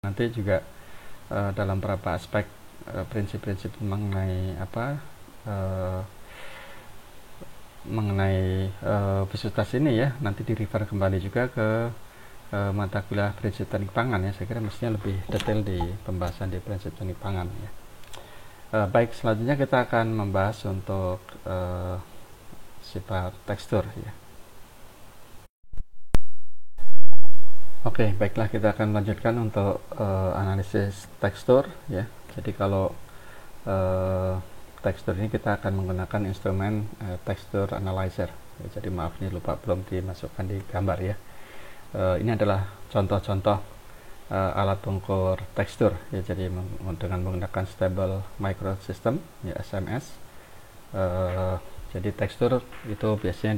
nanti juga dalam beberapa aspek prinsip-prinsip mengenai visualitas ini ya, nanti di refer kembali juga ke mata kuliah prinsip teknik pangan ya. Saya kira mestinya lebih detail di pembahasan di prinsip teknik pangan ya. Baik, selanjutnya kita akan membahas untuk sifat tekstur ya. Oke, baiklah, kita akan lanjutkan untuk analisis tekstur ya. Jadi kalau tekstur ini kita akan menggunakan instrumen texture analyzer ya. Jadi maaf, ini lupa belum dimasukkan di gambar ya. Ini adalah contoh-contoh alat pengukur tekstur ya. Jadi dengan menggunakan stable microsystem ya, SMS. Jadi tekstur itu biasanya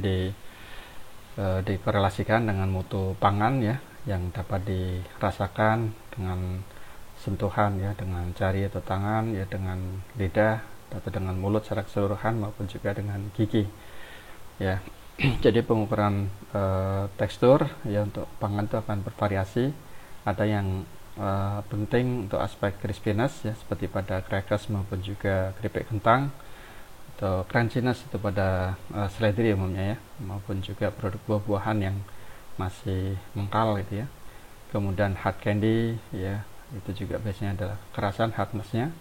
dikorelasikan dengan mutu pangan ya, yang dapat dirasakan dengan sentuhan ya, dengan jari atau tangan ya, dengan lidah atau dengan mulut secara keseluruhan, maupun juga dengan gigi ya. Jadi pengukuran tekstur ya untuk pangan itu akan bervariasi. Ada yang penting untuk aspek crispiness ya, seperti pada crackers maupun juga keripik kentang, atau crunchiness itu pada seledri umumnya ya, maupun juga produk buah-buahan yang masih mengkal gitu ya. Kemudian hard candy ya, itu juga biasanya adalah kerasan, hardnessnya.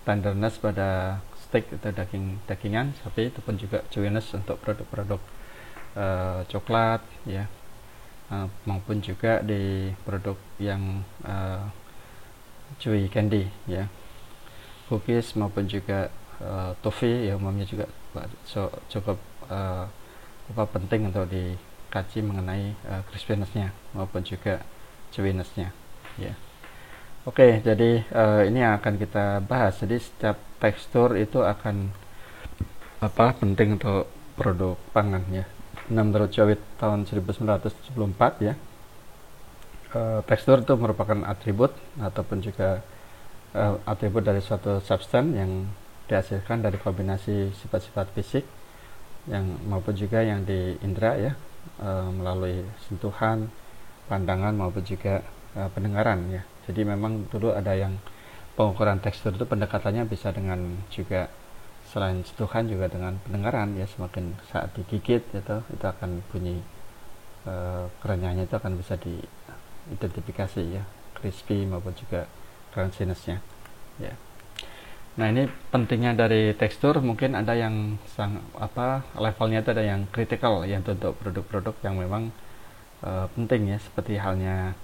Tenderness pada steak atau dagingan sapi, itu pun juga chewiness untuk produk-produk coklat ya, maupun juga di produk yang chewy candy ya, cookies maupun juga toffee ya, umumnya juga cukup penting untuk dikaji mengenai crispiness-nya maupun juga chewiness-nya ya. Oke, jadi ini yang akan kita bahas. Jadi setiap tekstur itu akan penting untuk produk pangan ya. Nah, menurut Jowett tahun 1974 ya, tekstur itu merupakan atribut ataupun juga atribut dari suatu substance yang dihasilkan dari kombinasi sifat-sifat fisik yang maupun juga yang di indera ya, melalui sentuhan, pandangan maupun juga pendengaran ya. Jadi memang dulu ada yang pengukuran tekstur itu pendekatannya bisa dengan juga selain sentuhan juga dengan pendengaran ya. Semakin saat digigit itu akan bunyi kerenyahnya itu akan bisa diidentifikasi ya, crispy maupun juga crunchiness-nya ya. Nah, ini pentingnya dari tekstur. Mungkin ada yang levelnya itu ada yang critical ya, untuk produk-produk yang memang penting ya, seperti halnya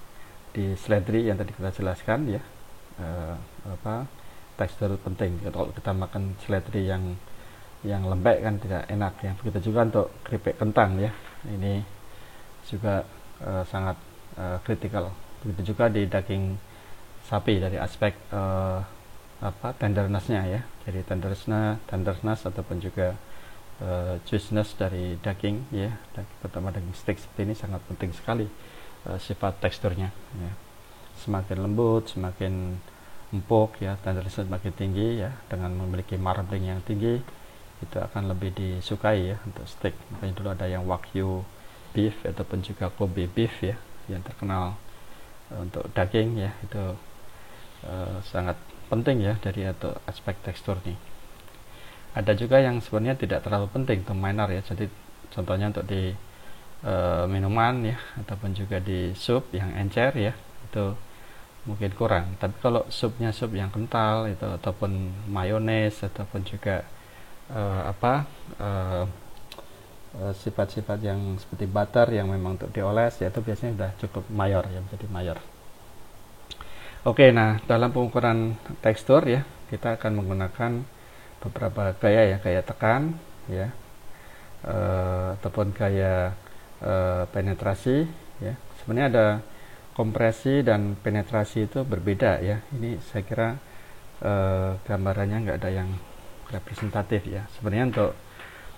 di seledri yang tadi kita jelaskan ya. Tekstur penting. Kalau kita makan seledri yang lembek kan tidak enak ya. Begitu juga untuk keripik kentang ya, ini juga sangat kritikal. Begitu juga di daging sapi dari aspek tenderness-nya ya. Jadi tenderness ataupun juga juiciness dari daging ya, terutama daging steak seperti ini sangat penting sekali sifat teksturnya ya. Semakin lembut, semakin empuk ya, tenderness semakin tinggi ya, dengan memiliki marbling yang tinggi, itu akan lebih disukai ya untuk steak. Makanya dulu ada yang Wagyu beef ataupun juga Kobe beef ya, yang terkenal untuk daging ya. Itu sangat penting ya dari atau aspek tekstur nih. Ada juga yang sebenarnya tidak terlalu penting, itu minor ya. Jadi contohnya untuk di minuman ya, ataupun juga di sup yang encer ya, itu mungkin kurang. Tapi kalau supnya sup yang kental itu, ataupun mayones, ataupun juga sifat-sifat yang seperti butter yang memang untuk dioles ya, itu biasanya sudah cukup mayor ya, menjadi mayor. Oke, nah dalam pengukuran tekstur ya, kita akan menggunakan beberapa gaya ya, gaya tekan ya, ataupun gaya penetrasi ya. Sebenarnya ada kompresi dan penetrasi itu berbeda ya. Ini saya kira gambarannya nggak ada yang representatif ya. Sebenarnya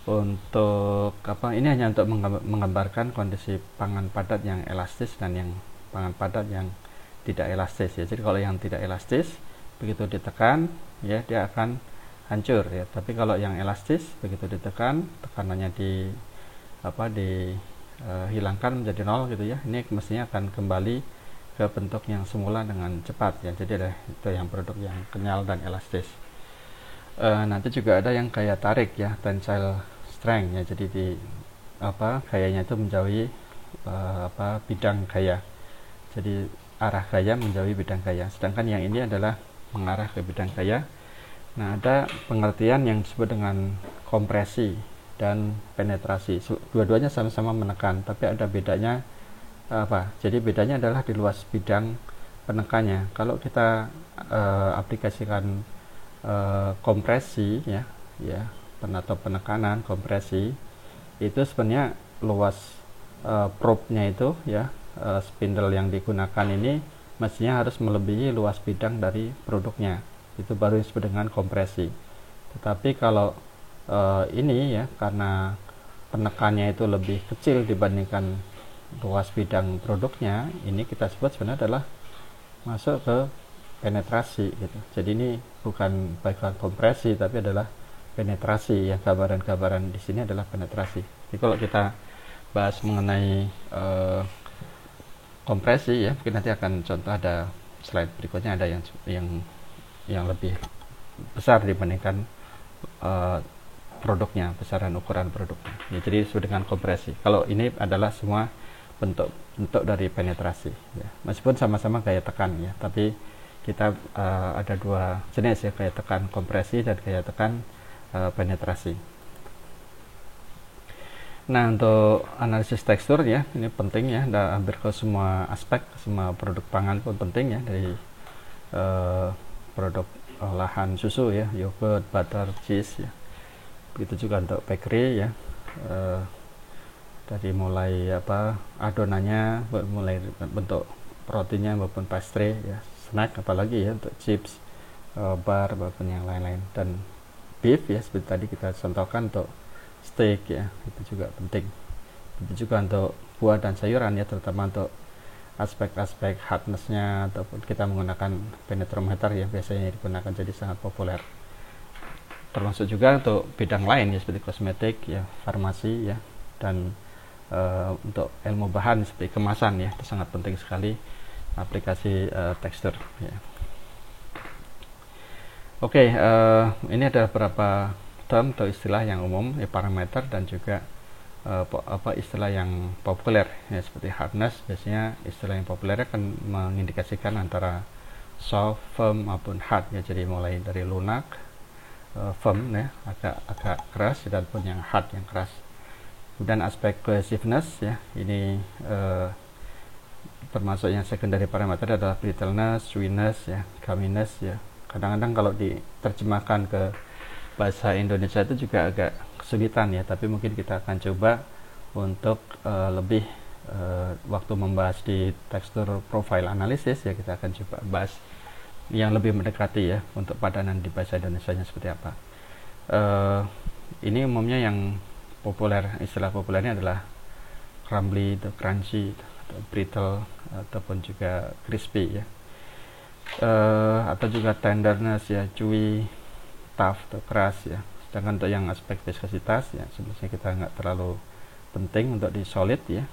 untuk ini hanya untuk menggambarkan kondisi pangan padat yang elastis dan yang pangan padat yang tidak elastis ya. Jadi kalau yang tidak elastis begitu ditekan ya, dia akan hancur ya. Tapi kalau yang elastis begitu ditekan, tekanannya dihilangkan menjadi nol gitu ya, ini mestinya akan kembali ke bentuk yang semula dengan cepat ya. Jadi ada itu yang produk yang kenyal dan elastis. Nanti juga ada yang gaya tarik ya, tensile strength ya. Jadi di gayanya itu menjauhi bidang gaya. Jadi arah gaya menjauhi bidang gaya. Sedangkan yang ini adalah mengarah ke bidang gaya. Nah, ada pengertian yang disebut dengan kompresi dan penetrasi. Dua-duanya sama-sama menekan, tapi ada bedanya Jadi bedanya adalah di luas bidang penekannya. Kalau kita aplikasikan kompresi ya atau penekanan kompresi, itu sebenarnya luas probe-nya itu ya, spindle yang digunakan ini mestinya harus melebihi luas bidang dari produknya. Itu baru disebut dengan kompresi. Tetapi kalau ini ya, karena penekannya itu lebih kecil dibandingkan luas bidang produknya, ini kita sebut sebenarnya adalah masuk ke penetrasi gitu. Jadi ini bukan bagian kompresi tapi adalah penetrasi ya, gambaran-gambaran di sini adalah penetrasi. Jadi kalau kita bahas mengenai kompresi ya, mungkin nanti akan contoh, ada slide berikutnya, ada yang lebih besar dibandingkan produknya, besaran ukuran produknya ya, jadi sesuai dengan kompresi. Kalau ini adalah semua bentuk dari penetrasi ya. Meskipun sama-sama gaya tekan ya, tapi kita ada dua jenis ya, gaya tekan kompresi dan gaya tekan penetrasi. Nah, untuk analisis tekstur ya, ini penting ya, hampir ke semua aspek, semua produk pangan pun penting ya, dari produk olahan susu ya, yogurt, butter, cheese ya. Begitu juga untuk bakery ya, dari mulai adonannya, mulai bentuk rotinya maupun pastry ya, snack apalagi ya, untuk chips, bar maupun yang lain-lain. Dan beef ya, seperti tadi kita contohkan untuk steak ya, itu juga penting. Itu juga untuk buah dan sayuran ya, terutama untuk aspek-aspek hardness-nya, ataupun kita menggunakan penetrometer ya, biasanya digunakan, jadi sangat populer. Termasuk juga untuk bidang lain ya, seperti kosmetik ya, farmasi ya, dan untuk ilmu bahan seperti kemasan ya, itu sangat penting sekali aplikasi tekstur ya. Oke, ini ada beberapa term atau istilah yang umum ya, parameter dan juga istilah yang populer ya, seperti hardness. Biasanya istilah yang populer akan mengindikasikan antara soft, firm maupun hard ya, jadi mulai dari lunak, firm ya, agak keras, dan pun yang hard, yang keras. Kemudian aspek cohesiveness ya, ini termasuk yang secondary parameter adalah brittleness, chewiness ya, gumminess ya. Kadang-kadang kalau diterjemahkan ke bahasa Indonesia itu juga agak kesulitan ya, tapi mungkin kita akan coba untuk lebih waktu membahas di tekstur profile analysis ya, kita akan coba bahas yang lebih mendekati ya, untuk padanan di bahasa Indonesianya seperti apa. Ini umumnya yang populer, istilah populernya adalah crumbly, atau crunchy, atau brittle, ataupun juga crispy ya, atau juga tenderness ya, chewy, tough atau keras ya. Sedangkan untuk yang aspek viskositas ya, sebenarnya kita nggak terlalu penting untuk di solid ya.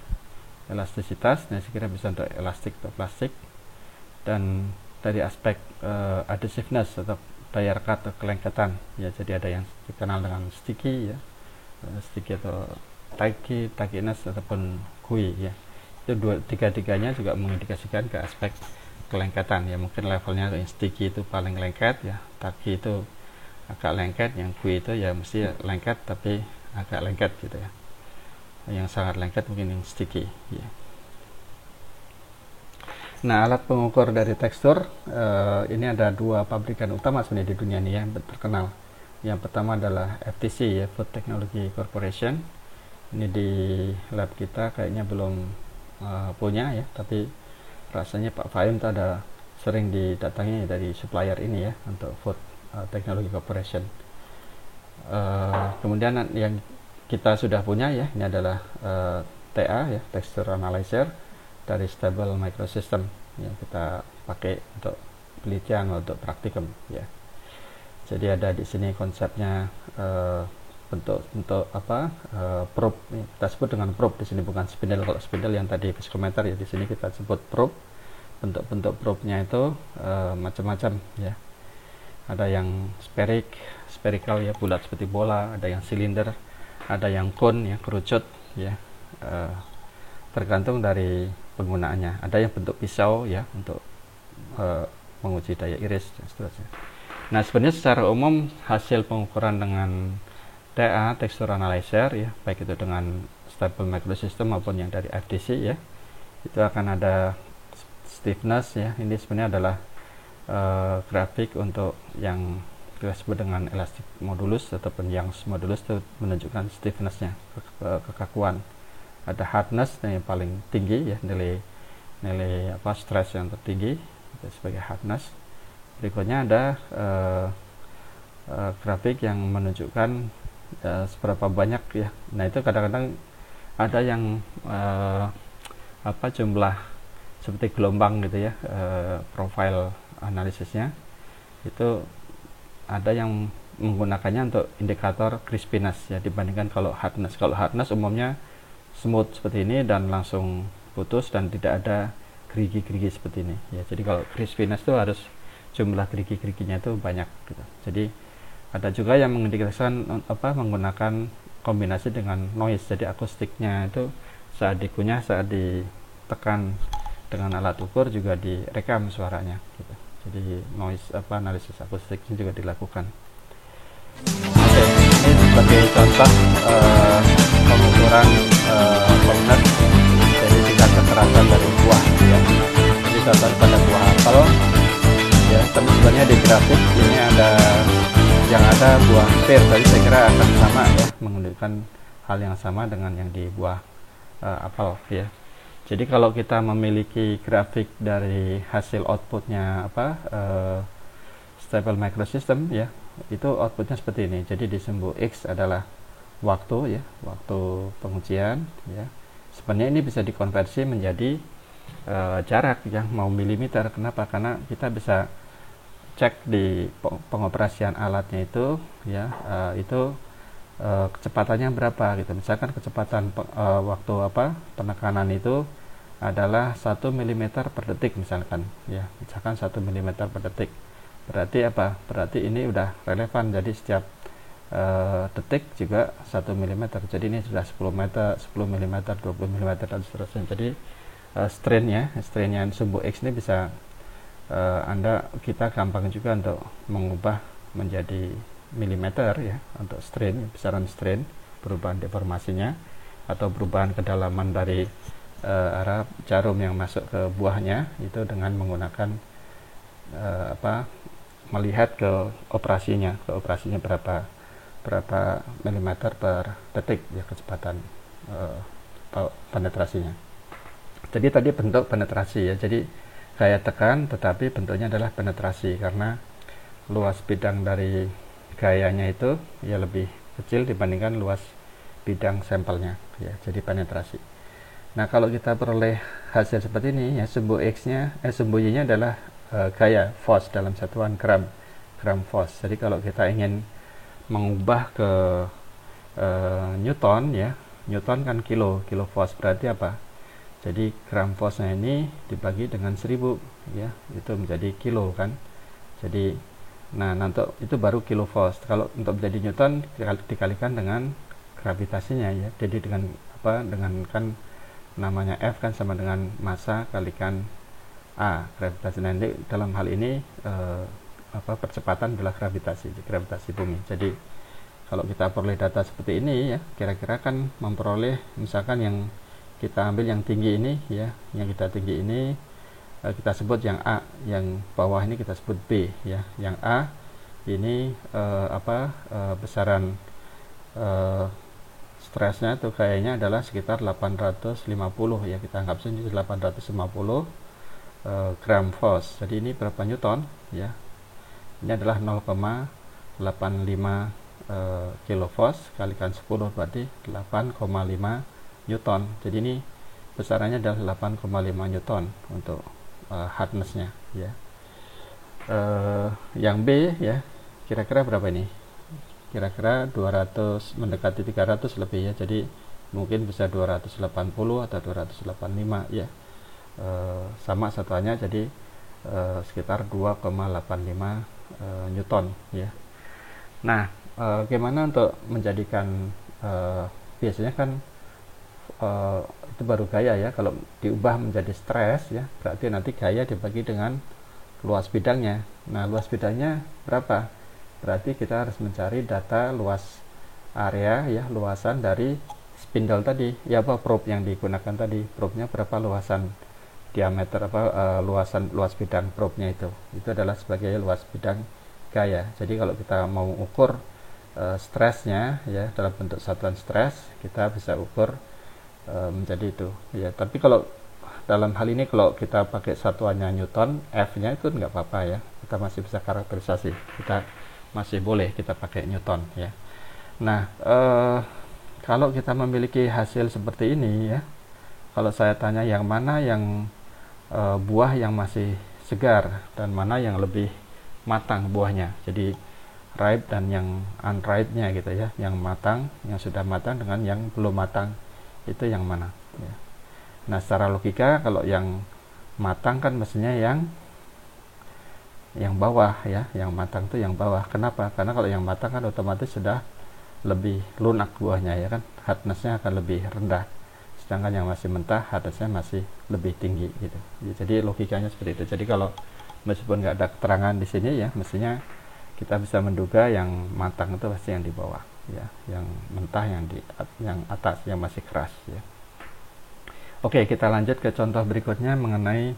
Elastisitas, nah saya kira bisa untuk elastik atau plastik. Dan dari aspek adhesiveness atau daya rekat atau kelengketan ya, jadi ada yang dikenal dengan sticky ya, sticky atau tackiness ataupun gooey ya. Itu tiga-tiganya juga mengindikasikan ke aspek kelengketan ya, mungkin levelnya yang sticky itu paling lengket ya, tacky itu agak lengket, yang gooey itu ya mesti lengket tapi agak lengket gitu ya. Yang sangat lengket mungkin yang sticky ya. Nah, alat pengukur dari tekstur ini ada dua pabrikan utama sebenarnya di dunia ini yang terkenal. Yang pertama adalah FTC ya, Food Technology Corporation. Ini di lab kita kayaknya belum punya ya, tapi rasanya Pak Fahim ada sering didatangi dari supplier ini ya, untuk Food Technology Corporation. Kemudian yang kita sudah punya ya, ini adalah TA ya, Texture Analyzer dari Stable Microsystem yang kita pakai untuk penelitian, untuk praktikum ya. Jadi ada di sini konsepnya bentuk probe. Kita sebut dengan probe di sini, bukan spindle. Kalau spindle yang tadi psikometer ya, di sini kita sebut probe. bentuk-bentuk probe-nya itu macam-macam ya. Ada yang spherical ya, bulat seperti bola, ada yang silinder, ada yang cone ya, kerucut ya, tergantung dari penggunaannya. Ada yang bentuk pisau ya, untuk menguji daya iris dan seterusnya. Nah, sebenarnya secara umum hasil pengukuran dengan TA, texture analyzer ya, baik itu dengan Stable Microsystem maupun yang dari FDC ya, itu akan ada stiffness ya. Ini sebenarnya adalah grafik untuk yang kita sebut dengan elastic modulus ataupun Young's modulus, itu menunjukkan stiffnessnya, kekakuan. Ada hardness yang paling tinggi ya, nilai stress yang tertinggi itu sebagai hardness. Berikutnya ada grafik yang menunjukkan seberapa banyak ya. Nah, itu kadang-kadang ada yang jumlah seperti gelombang gitu ya, profile analisisnya itu ada yang menggunakannya untuk indikator crispiness ya, dibandingkan kalau hardness. Kalau hardness umumnya smooth seperti ini dan langsung putus dan tidak ada gerigi-gerigi seperti ini ya. Jadi kalau crispiness itu harus jumlah gerigi-geriginya itu banyak gitu. Jadi ada juga yang mengindikasikan menggunakan kombinasi dengan noise. Jadi akustiknya itu saat dikunyah, saat ditekan dengan alat ukur juga direkam suaranya gitu. Jadi noise analisis akustiknya juga dilakukan. Oke, ini sebagai contoh pengukuran polymer, jadi tingkat kekerasan dari buah ya. Jadi contoh pada buah apel ya, tapi sebenarnya di grafik ini yang ada buah pear, tadi saya kira akan sama ya, menunjukkan hal yang sama dengan yang di buah apel ya. Jadi kalau kita memiliki grafik dari hasil outputnya Stable Microsystem ya, itu outputnya seperti ini. Jadi di sumbu X adalah waktu ya, waktu pengujian ya. Sebenarnya ini bisa dikonversi menjadi jarak yang mau milimeter. Kenapa? Karena kita bisa cek di pengoperasian alatnya itu ya, kecepatannya berapa gitu. Misalkan kecepatan waktu penekanan itu adalah 1 mm per detik misalkan ya, misalkan 1 mm per detik. Berarti apa? Berarti ini udah relevan, jadi setiap detik juga 1 mm. Jadi ini sudah 10 meter, 10 mm, 20 mm dan seterusnya. Jadi strainnya sumbu X ini bisa kita gampang juga untuk mengubah menjadi milimeter ya, untuk strain, besaran strain, perubahan deformasinya atau perubahan kedalaman dari arah jarum yang masuk ke buahnya itu dengan menggunakan melihat ke operasinya berapa milimeter per detik ya, kecepatan penetrasinya. Jadi tadi bentuk penetrasi ya, jadi gaya tekan tetapi bentuknya adalah penetrasi karena luas bidang dari gayanya itu ya lebih kecil dibandingkan luas bidang sampelnya ya, jadi penetrasi. Nah, kalau kita peroleh hasil seperti ini ya, sumbu X-nya sumbu Y-nya adalah gaya force dalam satuan gram force. Jadi kalau kita ingin mengubah ke Newton ya, Newton kan kilo force, berarti apa? Jadi gram force-nya ini dibagi dengan 1000 ya, itu menjadi kilo kan. Jadi nanti itu baru kilo force. Kalau untuk menjadi Newton dikalikan dengan gravitasinya ya. Jadi dengan kan namanya F kan sama dengan massa kalikan A, gravitasi. Nanti dalam hal ini percepatan adalah gravitasi bumi. Jadi kalau kita peroleh data seperti ini ya, kira-kira kan memperoleh misalkan yang kita ambil yang tinggi ini ya, yang kita tinggi ini kita sebut yang A, yang bawah ini kita sebut B ya. Yang A ini besaran stresnya atau gayanya adalah sekitar 850 ya, kita anggap saja 850 gram force. Jadi ini berapa newton ya, ini adalah 0,85 kilo force kalikan 10 berarti 8,5 newton. Jadi ini besarannya adalah 8,5 newton untuk hardnessnya ya. Yang B ya, kira-kira berapa ini? Kira-kira 200, mendekati 300 lebih ya. Jadi mungkin bisa 280 atau 285 ya. sama satuannya, jadi sekitar 2,85 Newton ya. Nah, gimana untuk menjadikan biasanya kan itu baru gaya ya, kalau diubah menjadi stres ya berarti nanti gaya dibagi dengan luas bidangnya. Nah, luas bidangnya berapa? Berarti kita harus mencari data luas area ya, luasan dari spindle tadi ya, apa probe yang digunakan tadi, probe-nya berapa luasan diameter, luas bidang probe-nya itu adalah sebagai luas bidang gaya. Jadi kalau kita mau ukur stresnya ya dalam bentuk satuan stres, kita bisa ukur menjadi itu ya. Tapi kalau dalam hal ini kalau kita pakai satuannya Newton, F-nya itu nggak apa-apa ya, kita masih bisa karakterisasi, kita masih boleh kita pakai Newton ya. Nah, kalau kita memiliki hasil seperti ini ya, kalau saya tanya yang mana yang buah yang masih segar dan mana yang lebih matang buahnya, jadi ripe dan yang unripe-nya gitu ya, yang matang, yang sudah matang dengan yang belum matang, itu yang mana ya. Nah, secara logika kalau yang matang kan mestinya yang bawah ya, yang matang itu yang bawah. Kenapa? Karena kalau yang matang kan otomatis sudah lebih lunak buahnya ya kan, hardness-nya akan lebih rendah, sedangkan yang masih mentah hardness-nya masih lebih tinggi gitu. Jadi logikanya seperti itu. Jadi kalau meskipun nggak ada keterangan di sini ya, mestinya kita bisa menduga yang matang itu pasti yang di bawah ya, yang mentah yang atas, yang masih keras ya. Oke, kita lanjut ke contoh berikutnya mengenai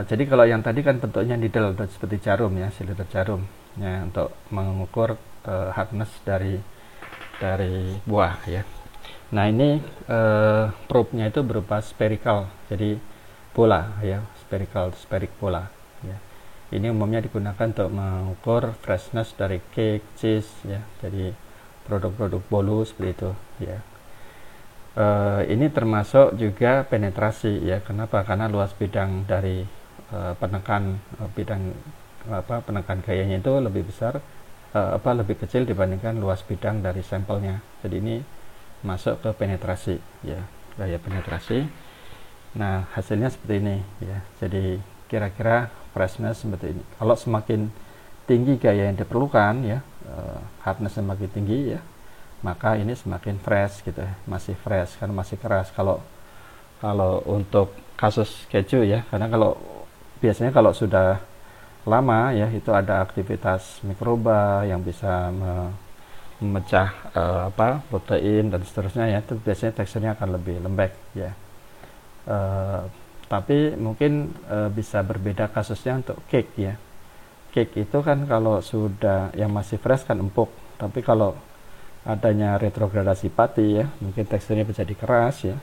jadi kalau yang tadi kan bentuknya needle seperti jarum ya, silinder jarum ya, untuk mengukur hardness dari buah ya. Nah, ini probe-nya itu berupa spherical, jadi bola ya, spheric bola ya. Ini umumnya digunakan untuk mengukur freshness dari cake, cheese ya, jadi produk-produk bolu seperti itu ya. Ini termasuk juga penetrasi ya. Kenapa? Karena luas bidang dari penekan gayanya itu lebih besar, lebih kecil dibandingkan luas bidang dari sampelnya. Jadi ini masuk ke penetrasi ya, gaya penetrasi. Nah, hasilnya seperti ini ya. Jadi kira-kira freshness seperti ini. Kalau semakin tinggi gaya yang diperlukan ya, hardness semakin tinggi ya, maka ini semakin fresh gitu ya, masih fresh kan, masih keras. Kalau untuk kasus keju ya, karena biasanya kalau sudah lama ya, itu ada aktivitas mikroba yang bisa memecah protein dan seterusnya ya, itu biasanya teksturnya akan lebih lembek ya. Tapi mungkin bisa berbeda kasusnya untuk cake ya. Cake itu kan kalau sudah yang masih fresh kan empuk, tapi kalau adanya retrogradasi pati ya, mungkin teksturnya menjadi keras ya.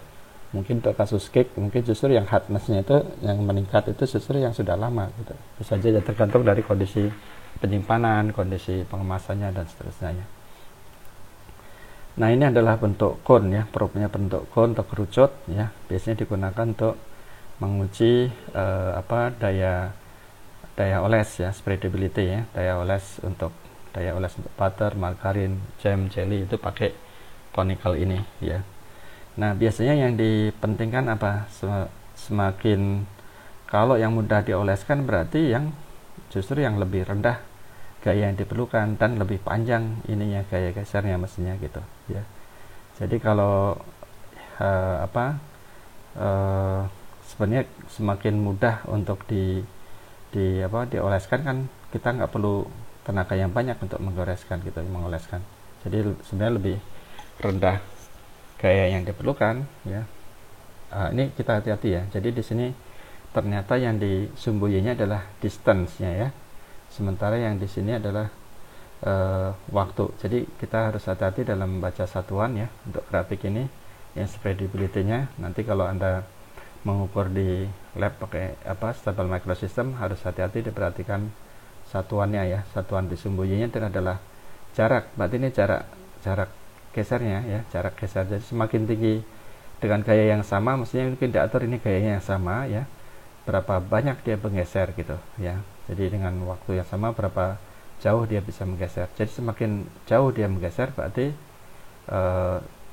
Mungkin untuk kasus cake, mungkin justru yang hardness-nya itu yang meningkat itu justru yang sudah lama gitu. Bisa saja tergantung dari kondisi penyimpanan, kondisi pengemasannya dan seterusnya. Nah, ini adalah bentuk cone ya, probe-nya bentuk cone atau kerucut ya. Biasanya digunakan untuk menguji daya oles ya, spreadability ya, daya oles untuk butter, margarin, jam, jelly itu pakai conical ini ya. Nah, biasanya yang dipentingkan apa? Semakin kalau yang mudah dioleskan berarti justru yang lebih rendah gaya yang diperlukan dan lebih panjang ininya gaya gesernya mestinya gitu ya. Jadi kalau sebenarnya semakin mudah untuk dioleskan kan, kita nggak perlu tenaga yang banyak untuk mengoleskan. Jadi sebenarnya lebih rendah gaya yang diperlukan ya. Ini kita hati-hati ya. Jadi di sini ternyata yang di sumbu Y-nya adalah distance-nya ya, sementara yang di sini adalah waktu. Jadi kita harus hati-hati dalam membaca satuan ya untuk grafik ini. Yang spreadability-nya nanti kalau Anda mengukur di lab pakai stable microsystem, harus hati-hati diperhatikan satuannya ya. Satuan di sumbu Y-nya itu adalah jarak. Berarti ini jarak gesernya ya, jarak geser. Jadi semakin tinggi dengan gaya yang sama, mestinya mungkin diatur ini gayanya yang sama ya, berapa banyak dia menggeser gitu ya. Jadi dengan waktu yang sama berapa jauh dia bisa menggeser. Jadi semakin jauh dia menggeser berarti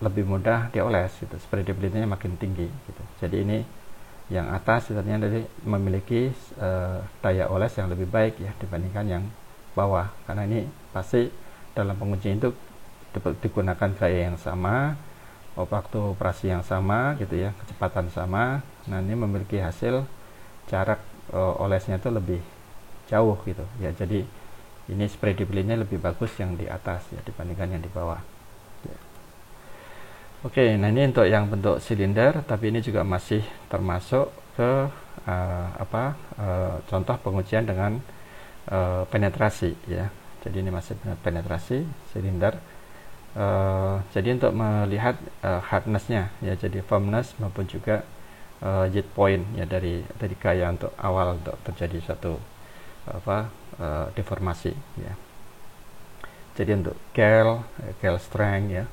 lebih mudah dioles gitu, spreadability-nya makin tinggi gitu. Jadi ini Yang atas ternyata memiliki daya oles yang lebih baik ya dibandingkan yang bawah, karena ini pasti dalam pengujian itu digunakan gaya yang sama, waktu operasi yang sama gitu ya, kecepatan sama. Nah ini memiliki hasil jarak olesnya itu lebih jauh gitu ya, jadi ini spreadability-nya lebih bagus yang di atas ya dibandingkan yang di bawah ya. Oke, nah ini untuk yang bentuk silinder, tapi ini juga masih termasuk ke contoh pengujian dengan penetrasi ya. Jadi ini masih penetrasi silinder. Jadi untuk melihat hardness-nya ya, jadi firmness maupun juga yield point ya dari gaya untuk awal untuk terjadi satu deformasi ya. Jadi untuk gel strength ya,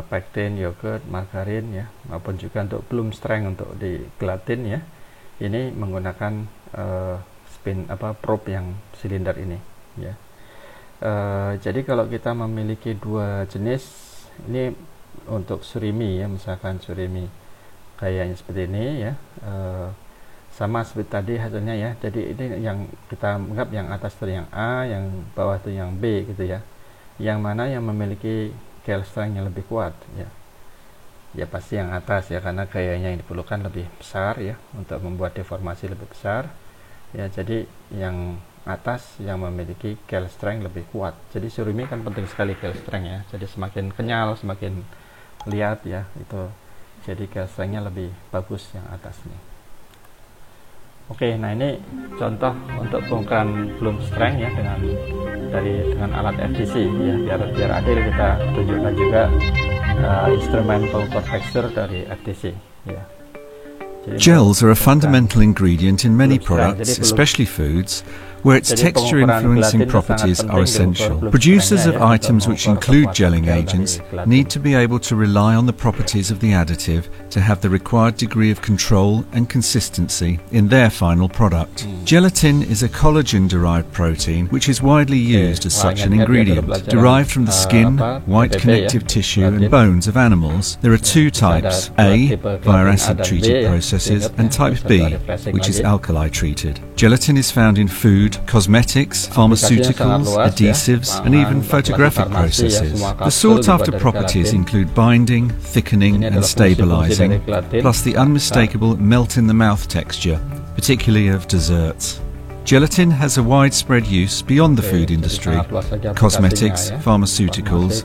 pectin, yogurt, margarin ya, maupun juga untuk bloom strength untuk di gelatin ya, ini menggunakan probe yang silinder ini ya. Jadi kalau kita memiliki dua jenis ini untuk surimi ya, misalkan surimi kayaknya seperti ini ya, sama seperti tadi hasilnya ya. Jadi ini yang kita anggap yang atas itu yang A, yang bawah itu yang B gitu ya. Yang mana yang memiliki gel strength yang lebih kuat ya? Ya pasti yang atas ya, karena gayanya yang diperlukan lebih besar ya untuk membuat deformasi lebih besar ya. Jadi yang atas yang memiliki gel strength lebih kuat. Jadi surimi kan penting sekali gel strength ya. Jadi semakin kenyal, semakin lihat ya itu. Jadi gel strength-nya lebih bagus yang atas nih. Oke, nah ini contoh untuk pengukuran bloom strength ya dengan alat FTC ya, biar adil kita tunjukkan juga instrumen pengukur tekstur dari FTC ya. Gels are a fundamental ingredient in many products, especially foods, where its texture-influencing properties are essential. Producers of items which include gelling agents need to be able to rely on the properties of the additive to have the required degree of control and consistency in their final product. Gelatin is a collagen-derived protein which is widely used as such an ingredient. Derived from the skin, white connective tissue and bones of animals, there are two types, A, via acid-treated processes, and type B, which is alkali-treated. Gelatin is found in food, cosmetics, pharmaceuticals, adhesives, and even photographic processes. The sought-after properties include binding, thickening, and stabilizing, plus the unmistakable melt-in-the-mouth texture, particularly of desserts. Gelatin has a widespread use beyond the food industry, cosmetics, pharmaceuticals,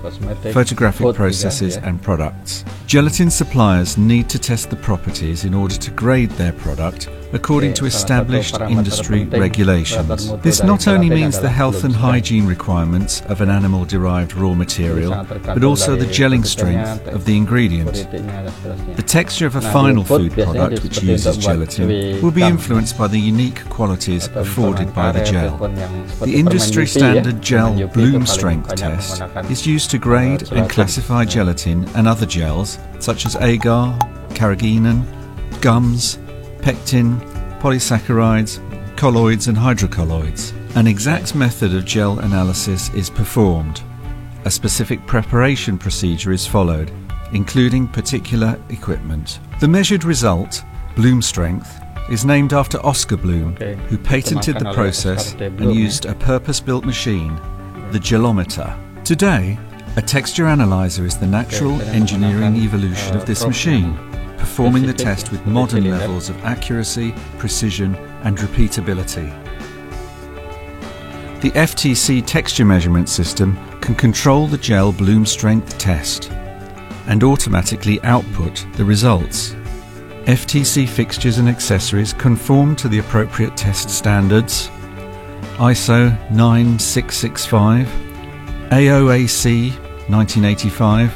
photographic processes and products. Gelatin suppliers need to test the properties in order to grade their product according to established industry regulations. This not only means the health and hygiene requirements of an animal-derived raw material, but also the gelling strength of the ingredient. The texture of a final food product which uses gelatin will be influenced by the unique qualities afforded by the gel. The industry standard gel bloom strength test is used to grade and classify gelatin and other gels such as agar, carrageenan, gums, pectin, polysaccharides, colloids and hydrocolloids. An exact method of gel analysis is performed. A specific preparation procedure is followed, including particular equipment. The measured result, bloom strength, is named after Oscar Bloom, who patented the process and used a purpose-built machine, the gelometer. Today, a texture analyzer is the natural engineering evolution of this machine, performing the test with modern levels of accuracy, precision and repeatability. The FTC texture measurement system can control the gel bloom strength test and automatically output the results. FTC fixtures and accessories conform to the appropriate test standards, ISO 9665, AOAC 1985,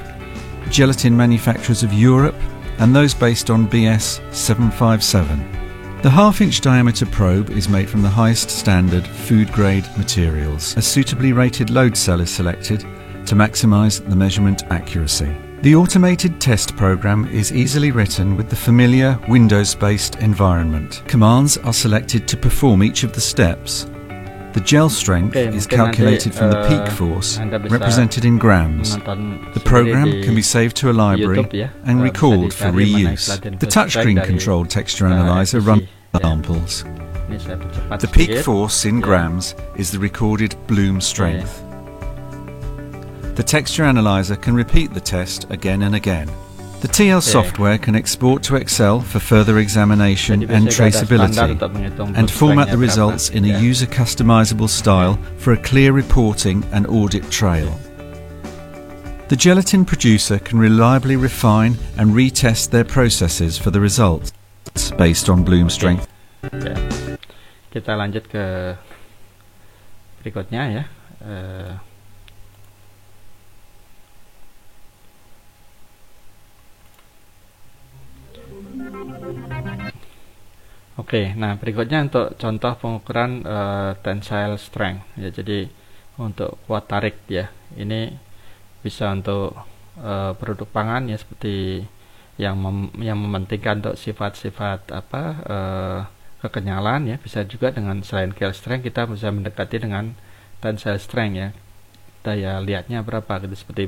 Gelatin Manufacturers of Europe, and those based on BS 757. The half-inch diameter probe is made from the highest standard food-grade materials. A suitably rated load cell is selected to maximise the measurement accuracy. The automated test program is easily written with the familiar Windows-based environment. Commands are selected to perform each of the steps. The gel strength is calculated from the peak force, represented in grams. The program can be saved to a library and recalled for reuse. The touchscreen-controlled texture analyzer runs samples. The peak force in grams is the recorded bloom strength. The texture analyzer can repeat the test again and again. The TL software can export to Excel for further examination and traceability, and format the results in a user-customizable style for a clear reporting and audit trail. The gelatin producer can reliably refine and retest their processes for the results based on bloom strength. Kita lanjut ke berikutnya ya. Oke, nah berikutnya untuk contoh pengukuran tensile strength ya. Jadi untuk kuat tarik ya, ini bisa untuk produk pangan ya, seperti yang mementingkan untuk sifat-sifat kekenyalan ya. Bisa juga dengan selain gel strength kita bisa mendekati dengan tensile strength ya, daya lihatnya berapa gitu. Seperti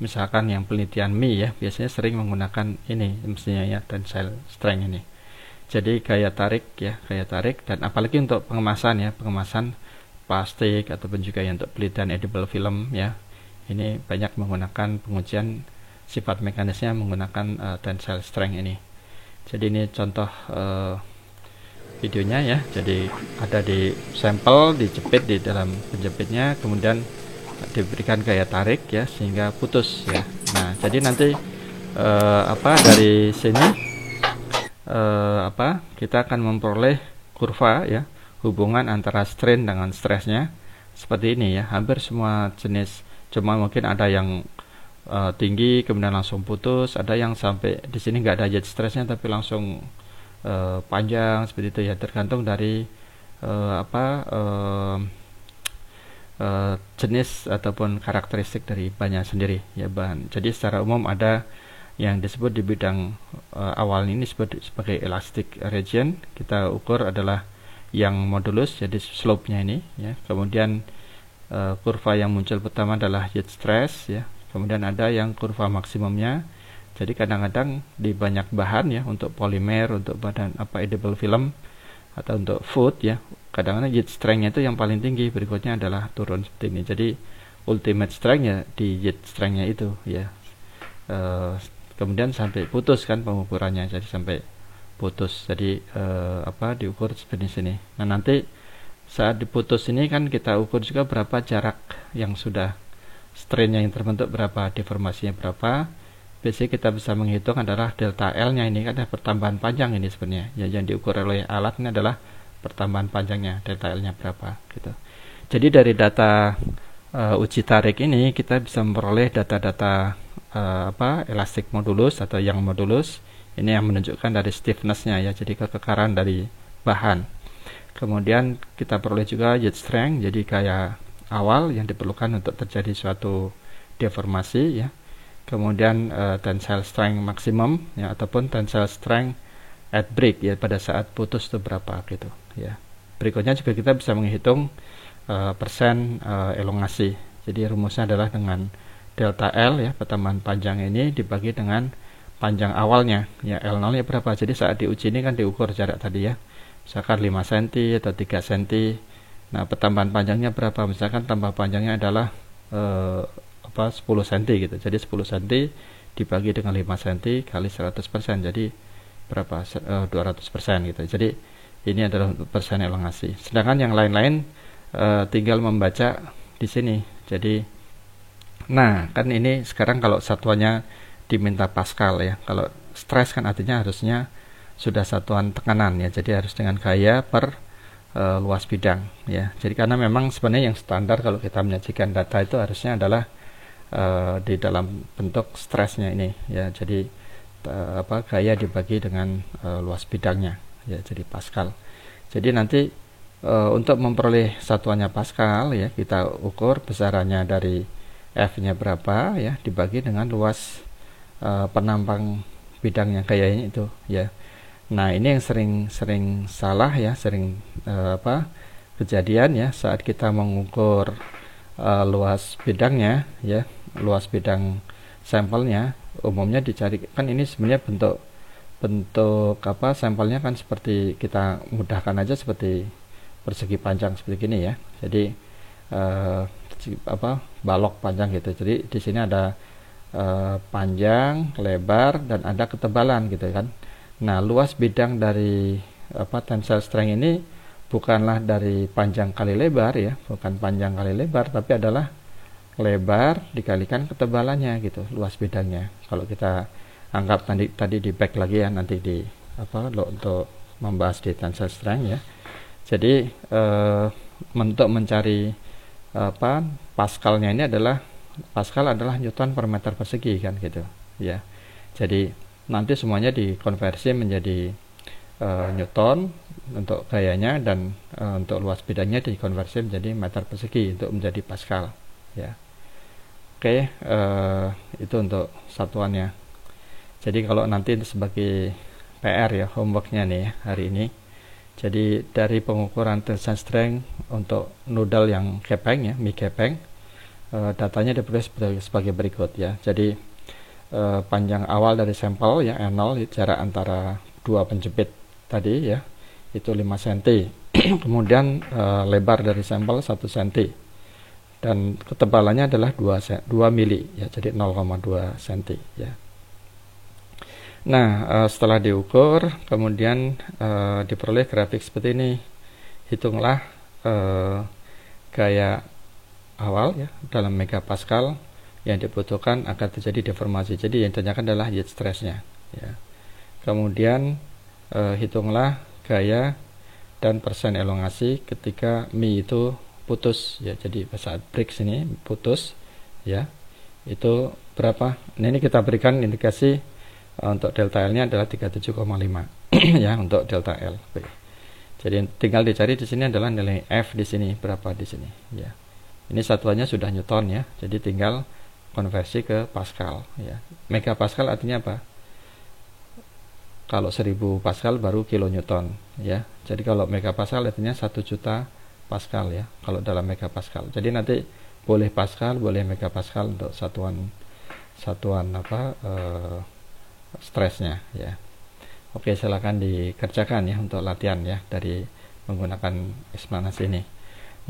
misalkan yang penelitian mie ya, biasanya sering menggunakan ini mestinya ya, tensile strength ini. Jadi gaya tarik ya, gaya tarik, dan apalagi untuk pengemasan ya, pengemasan plastik ataupun juga yang untuk penelitian edible film ya, ini banyak menggunakan pengujian sifat mekanisnya menggunakan tensile strength ini. Jadi ini contoh videonya ya. Jadi ada di sampel, dijepit di dalam penjepitnya, kemudian diberikan gaya tarik ya sehingga putus ya. Nah, jadi nanti dari sini kita akan memperoleh kurva ya, hubungan antara strain dengan stresnya seperti ini ya. Hampir semua jenis, cuma mungkin ada yang tinggi kemudian langsung putus, ada yang sampai di sini nggak ada jet stressnya tapi langsung panjang seperti itu ya, tergantung dari jenis ataupun karakteristik dari bahannya sendiri ya, bahan. Jadi secara umum ada yang disebut di bidang awal ini disebut sebagai elastic region. Kita ukur adalah yang modulus, jadi slope-nya ini ya. Kemudian kurva yang muncul pertama adalah yield stress ya. Kemudian ada yang kurva maksimumnya. Jadi kadang-kadang di banyak bahan ya, untuk polimer, untuk badan edible film atau untuk food ya, kadang-kadang yield strength-nya itu yang paling tinggi, berikutnya adalah turun seperti ini. Jadi ultimate strength-nya di yield strength-nya itu ya. Kemudian sampai putus kan pengukurannya, jadi sampai putus. Jadi diukur seperti sini. Nah, nanti saat diputus ini kan kita ukur juga berapa jarak yang sudah strainnya yang terbentuk, berapa deformasinya berapa. Biasanya kita bisa menghitung adalah delta L-nya, ini kan ada pertambahan panjang ini sebenarnya. Yang diukur oleh alat ini adalah pertambahan panjangnya, delta L-nya berapa gitu. Jadi dari data uji tarik ini kita bisa memperoleh data-data elastic modulus atau yang modulus. Ini yang menunjukkan dari stiffness-nya ya, jadi kekekaran dari bahan. Kemudian kita peroleh juga yield strength, jadi kayak awal yang diperlukan untuk terjadi suatu deformasi ya. Kemudian tensile strength maksimum ya, ataupun tensile strength at break ya, pada saat putus itu berapa gitu ya. Berikutnya juga kita bisa menghitung persen elongasi. Jadi rumusnya adalah dengan delta L ya, pertambahan panjang ini dibagi dengan panjang awalnya ya, L0 nya berapa. Jadi saat diuji ini kan diukur jarak tadi ya, misalkan 5 cm atau 3 cm. Nah, pertambahan panjangnya berapa, misalkan tambah panjangnya adalah 10 cm gitu. Jadi 10 cm dibagi dengan 5 cm kali 100%, jadi berapa, 200% gitu. Jadi ini adalah untuk persen elongasi. Sedangkan yang lain-lain tinggal membaca di sini. Jadi nah, kan ini sekarang kalau satuannya diminta Pascal ya. Kalau stres kan artinya harusnya sudah satuan tekanan ya. Jadi harus dengan gaya per luas bidang ya. Jadi karena memang sebenarnya yang standar kalau kita menyajikan data itu harusnya adalah di dalam bentuk stresnya ini ya. Jadi gaya dibagi dengan luas bidangnya ya, jadi Pascal. Jadi nanti untuk memperoleh satuannya Pascal ya, kita ukur besarannya dari F-nya berapa ya, dibagi dengan luas penampang bidangnya kayaknya itu ya. Nah, ini yang sering salah ya, sering kejadian ya saat kita mengukur luas bidangnya ya, luas bidang sampelnya. Umumnya dicari kan, ini sebenarnya bentuk apa sampelnya kan seperti, kita mudahkan aja seperti persegi panjang seperti gini ya. Jadi balok panjang gitu. Jadi di sini ada panjang, lebar, dan ada ketebalan gitu kan. Nah, luas bidang dari tensile strength ini bukanlah dari panjang kali lebar ya, bukan panjang kali lebar, tapi adalah lebar dikalikan ketebalannya gitu, luas bidangnya. Kalau kita anggap tadi di back lagi ya, nanti di untuk membahas di tensile strength ya. Jadi untuk mencari Pascalnya ini adalah, Pascal adalah Newton per meter persegi kan gitu ya. Jadi nanti semuanya dikonversi menjadi Newton untuk gayanya, dan untuk luas bidangnya dikonversi menjadi meter persegi untuk menjadi Pascal ya. Oke, itu untuk satuannya. Jadi kalau nanti sebagai PR ya, homeworknya nih ya, hari ini. Jadi dari pengukuran tensile strength untuk noodle yang gepeng ya, mie gepeng, datanya diperoleh sebagai berikut ya. Jadi panjang awal dari sampel ya, N0, jarak antara dua penjepit tadi ya, itu 5 cm. Kemudian lebar dari sampel 1 cm, dan ketebalannya adalah 2 mili ya, jadi 0,2 cm ya. Nah, setelah diukur, kemudian diperoleh grafik seperti ini. Hitunglah gaya awal ya dalam megapascal yang dibutuhkan agar terjadi deformasi. Jadi yang ditanyakan adalah yield stressnya ya. Kemudian hitunglah gaya dan persen elongasi ketika mie itu putus ya. Jadi saat break sini putus ya, itu berapa? Nah, ini kita berikan indikasi untuk delta L nya adalah 37,5 ya untuk delta L. Jadi tinggal dicari di sini adalah nilai F di sini berapa di sini ya. Ini satuannya sudah Newton ya. Jadi tinggal konversi ke Pascal ya. Megapascal artinya apa? Kalau 1000 Pascal baru kilonewton ya. Jadi kalau megapascal artinya 1 juta Pascal ya, kalau dalam megapascal. Jadi nanti boleh Pascal, boleh megapascal untuk satuan stresnya ya. Oke, silakan dikerjakan ya untuk latihan ya dari menggunakan eksplanasi ini.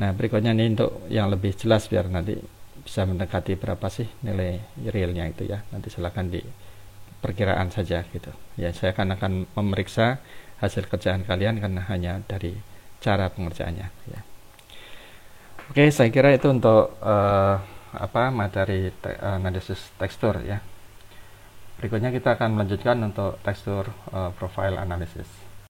Nah, berikutnya ini untuk yang lebih jelas biar nanti bisa mendekati berapa sih nilai realnya itu ya. Nanti silakan di perkiraan saja gitu. Ya, saya akan memeriksa hasil kerjaan kalian karena hanya dari cara pengerjaannya ya. Oke, saya kira itu untuk materi analisis tekstur ya. Berikutnya kita akan melanjutkan untuk tekstur profile analysis.